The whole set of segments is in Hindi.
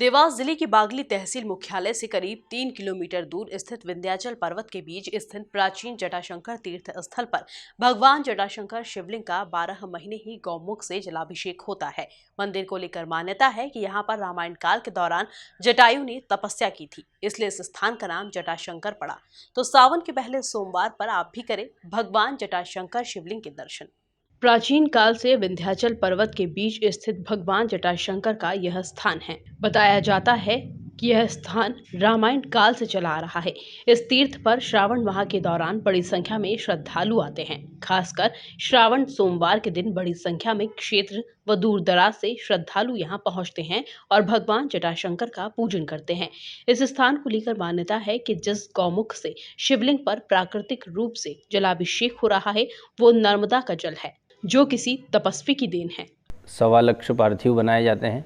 देवास जिले की बागली तहसील मुख्यालय से करीब 3 किलोमीटर दूर स्थित विंध्याचल पर्वत के बीच स्थित प्राचीन जटाशंकर तीर्थ स्थल पर भगवान जटाशंकर शिवलिंग का 12 महीने ही गौमुख से जलाभिषेक होता है। मंदिर को लेकर मान्यता है कि यहाँ पर रामायण काल के दौरान जटायु ने तपस्या की थी, इसलिए इस स्थान का नाम जटाशंकर पड़ा। तो सावन के पहले सोमवार पर आप भी करें भगवान जटाशंकर शिवलिंग के दर्शन। प्राचीन काल से विंध्याचल पर्वत के बीच स्थित भगवान जटाशंकर का यह स्थान है। बताया जाता है कि यह स्थान रामायण काल से चला आ रहा है। इस तीर्थ पर श्रावण माह के दौरान बड़ी संख्या में श्रद्धालु आते हैं। खासकर श्रावण सोमवार के दिन बड़ी संख्या में क्षेत्र व दूर दराज से श्रद्धालु यहां पहुंचते हैं और भगवान जटाशंकर का पूजन करते हैं। इस स्थान को लेकर मान्यता है कि जिस गौमुख से शिवलिंग पर प्राकृतिक रूप से जलाभिषेक हो रहा है वो नर्मदा का जल है, जो किसी तपस्वी की देन है। 1.25 लाख पार्थिव बनाए जाते हैं,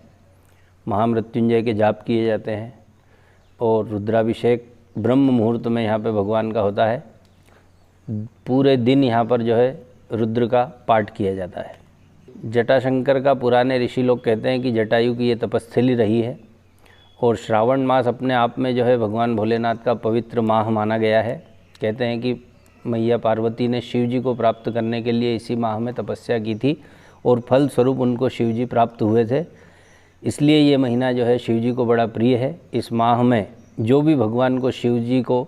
महामृत्युंजय के जाप किए जाते हैं और रुद्राभिषेक ब्रह्म मुहूर्त में यहाँ पे भगवान का होता है। पूरे दिन यहाँ पर जो है रुद्र का पाठ किया जाता है। जटाशंकर का पुराने ऋषि लोग कहते हैं कि जटायु की ये तपस्थली रही है और श्रावण मास अपने आप में जो है भगवान भोलेनाथ का पवित्र माह माना गया है। कहते हैं कि मैया पार्वती ने शिव जी को प्राप्त करने के लिए इसी माह में तपस्या की थी और फल स्वरूप उनको शिव जी प्राप्त हुए थे। इसलिए ये महीना जो है शिव जी को बड़ा प्रिय है। इस माह में जो भी भगवान को शिव जी को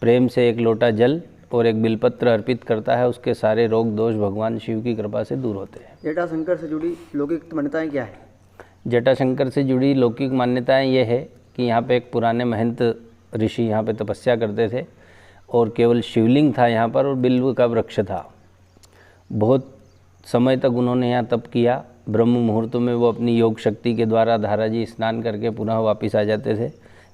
प्रेम से एक लोटा जल और एक बिलपत्र अर्पित करता है, उसके सारे रोग दोष भगवान शिव की कृपा से दूर होते हैं। जटाशंकर से जुड़ी लौकिक मान्यताएँ क्या है? जटाशंकर से जुड़ी लौकिक मान्यताएँ ये है कि यहाँ पे एक पुराने महंत ऋषि यहाँ पे तपस्या करते थे और केवल शिवलिंग था यहाँ पर और बिल्व का वृक्ष था। बहुत समय तक उन्होंने यहाँ तप किया। ब्रह्म मुहूर्त में वो अपनी योग शक्ति के द्वारा धारा जी स्नान करके पुनः वापस आ जाते थे।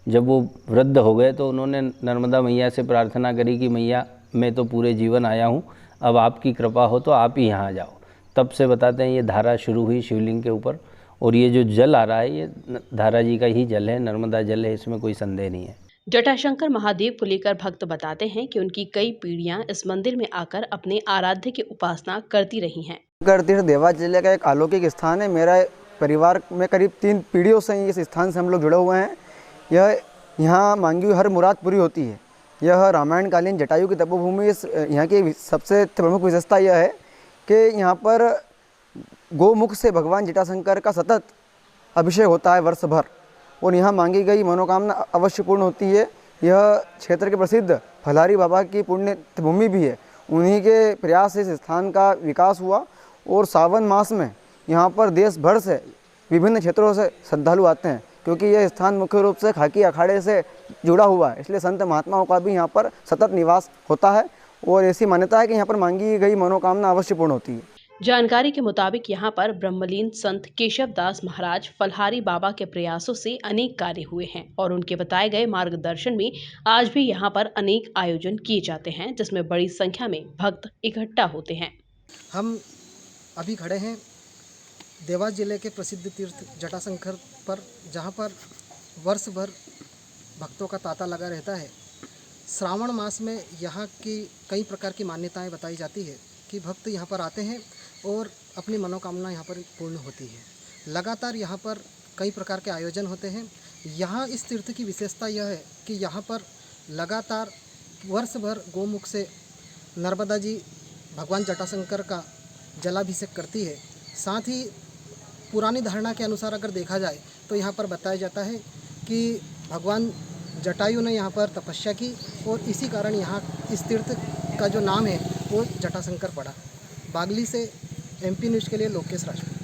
जब वो वृद्ध हो गए तो उन्होंने नर्मदा मैया से प्रार्थना करी कि मैया मैं तो पूरे जीवन आया हूँ, अब आपकी कृपा हो तो आप ही यहाँ आ जाओ। तब से बताते हैं ये धारा शुरू हुई शिवलिंग के ऊपर और ये जो जल आ रहा है ये धारा जी का ही जल है, नर्मदा जल है, इसमें कोई संदेह नहीं है। जटाशंकर महादेव को लेकर भक्त बताते हैं कि उनकी कई पीढ़ियां इस मंदिर में आकर अपने आराध्य की उपासना करती रही हैं। तीर्थ देवास जिले का एक अलौकिक स्थान है। मेरा परिवार में करीब 3 पीढ़ियों से इस स्थान से हम लोग जुड़े हुए हैं। यहाँ मांगी हुई हर मुराद पूरी होती है। यह रामायणकालीन जटायु की तपोभूमि। यहाँ की सबसे प्रमुख विशेषता यह है कि यहाँ पर गोमुख से भगवान जटाशंकर का सतत अभिषेक होता है वर्ष भर और यहाँ मांगी गई मनोकामना अवश्य पूर्ण होती है। यह क्षेत्र के प्रसिद्ध फलारी बाबा की पुण्य भूमि भी है। उन्हीं के प्रयास से इस स्थान का विकास हुआ और सावन मास में यहाँ पर देश भर से विभिन्न क्षेत्रों से श्रद्धालु आते हैं, क्योंकि यह स्थान मुख्य रूप से खाकी अखाड़े से जुड़ा हुआ है। इसलिए संत महात्माओं का भी यहाँ पर सतत निवास होता है और ऐसी मान्यता है कि यहाँ पर मांगी गई मनोकामना अवश्य पूर्ण होती है। जानकारी के मुताबिक यहाँ पर ब्रह्मलीन संत केशव दास महाराज फलहारी बाबा के प्रयासों से अनेक कार्य हुए हैं और उनके बताए गए मार्गदर्शन में आज भी यहाँ पर अनेक आयोजन किए जाते हैं, जिसमें बड़ी संख्या में भक्त इकट्ठा होते हैं। हम अभी खड़े हैं देवास जिले के प्रसिद्ध तीर्थ जटाशंकर पर, जहाँ पर वर्ष भर भक्तों का तांता लगा रहता है। श्रावण मास में यहाँ की कई प्रकार की मान्यताएं बताई जाती है कि भक्त यहाँ पर आते हैं और अपनी मनोकामना यहाँ पर पूर्ण होती है। लगातार यहाँ पर कई प्रकार के आयोजन होते हैं। यहाँ इस तीर्थ की विशेषता यह है कि यहाँ पर लगातार वर्ष भर गोमुख से नर्मदा जी भगवान जटाशंकर का जलाभिषेक करती है। साथ ही पुरानी धारणा के अनुसार अगर देखा जाए तो यहाँ पर बताया जाता है कि भगवान जटायु ने यहाँ पर तपस्या की और इसी कारण यहाँ इस तीर्थ का जो नाम है वो जटाशंकर पड़ा। बागली से MP न्यूज़ के लिए लोकेश राजपूत।